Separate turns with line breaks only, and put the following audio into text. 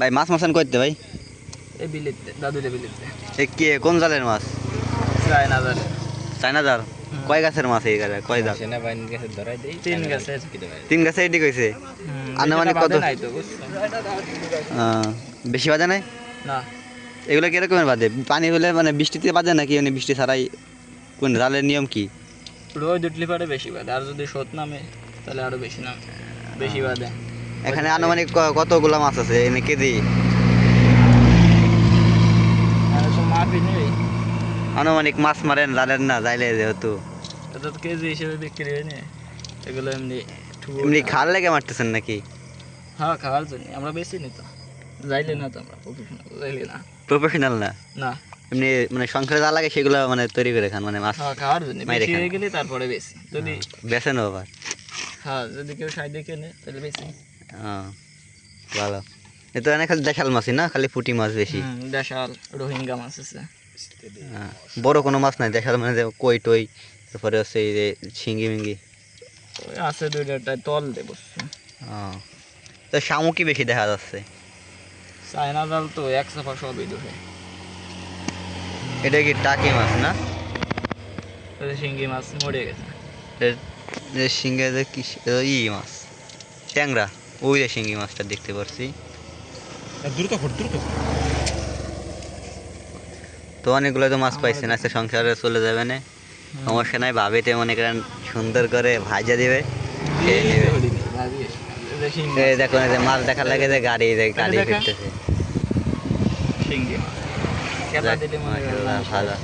ভাই মাছ মাছান করতে ভাই
এই বিলেতে দাদুরে বিলেতে
এ কি কোন জালের মাছ?
চায়না জাল।
চায়না জাল। কয় গাছের মাছ এই গাছে? কয় জাল?
সেনাবাহিনীর কাছে ধরাই দেই 3 গাছের।
3 গাছে এটি কইছে। আনুমানিক কত?
নাই তো বুঝছো?
বেশি বাজে নাই?
না
এগুলো কিরকমের বাজে? পানি হলে মানে বৃষ্টিতে বাজে নাকি মানে বৃষ্টি ছাড়াই? কোন জালের নিয়ম কি?
রোদ উঠলে পরে বেশি বাদে, আর যদি স্রোত নামে তাহলে আরো বেশি নামে, বেশি বাদে।
এখানে আনুমানিক কতগুলা মাছ আছে এনে কেজি?
আর তো মাপি নেই,
আনুমানিক মাছ মারেন জানেন না যাইলে যেহেতু
এটা তো কেজি হিসেবে বিক্রি হয় না, এগুলো এমনি
এমনি খাল লেগে মারতেছেন নাকি?
হ্যাঁ খাওয়ার জন্য আমরা বেশি নি তো, যাইলে না তো আমরা প্রফেশনাল যাইলে না।
প্রফেশনাল না,
না
এমনি মানে সংসারে যা লাগে সেগুলো মানে তৈরি করে খান, মানে মাছ
হ্যাঁ খাওয়ার জন্য,
মাইরে
বেশি
খান।
হয়ে গেলে তারপরে বেশি, যদি
বেছেন আবার?
হ্যাঁ যদি কেউ সাইডে কেনে তাহলে বেশি।
ভালো। এ তো এনে খালি দেশাল মাছই না, খালি পুঁটি মাছ বেশি?
দেশাল রোহিঙ্গা মাছ আছে।
বড় কোনো মাছ নাই দেশাল, মানে যে কই টই, তারপরে হচ্ছে এই যে শিঙ্গি মিঙ্গি
ওই আছে 2-4টা তল দে বসছে।
তো শামুকই বেশি দেখা যাচ্ছে।
চায়না জাল তো এক চাপা সবই ধরে।
এটা কি টাকি মাছ না?
শিঙ্গি মাছ মরে গেছে।
শিঙ্গে যে কি মাছ, ট্যাংরা, ওই যে শিঙ্গি মাছটা দেখতে পাচ্ছি। তো অনেকগুলো তো মাছ পাইছেন, আজকে সংসারে চলে যাবে না, সমস্যা নাই। ভাবিতে মনে করেন সুন্দর করে ভাজা দিবে, খেয়ে নেবে। এই দেখো এই যে মাছ দেখার লাগে যে গাড়ি ফিরতেছে।
শিঙ্গি মাছ
মাশাআল্লাহ, ভালো।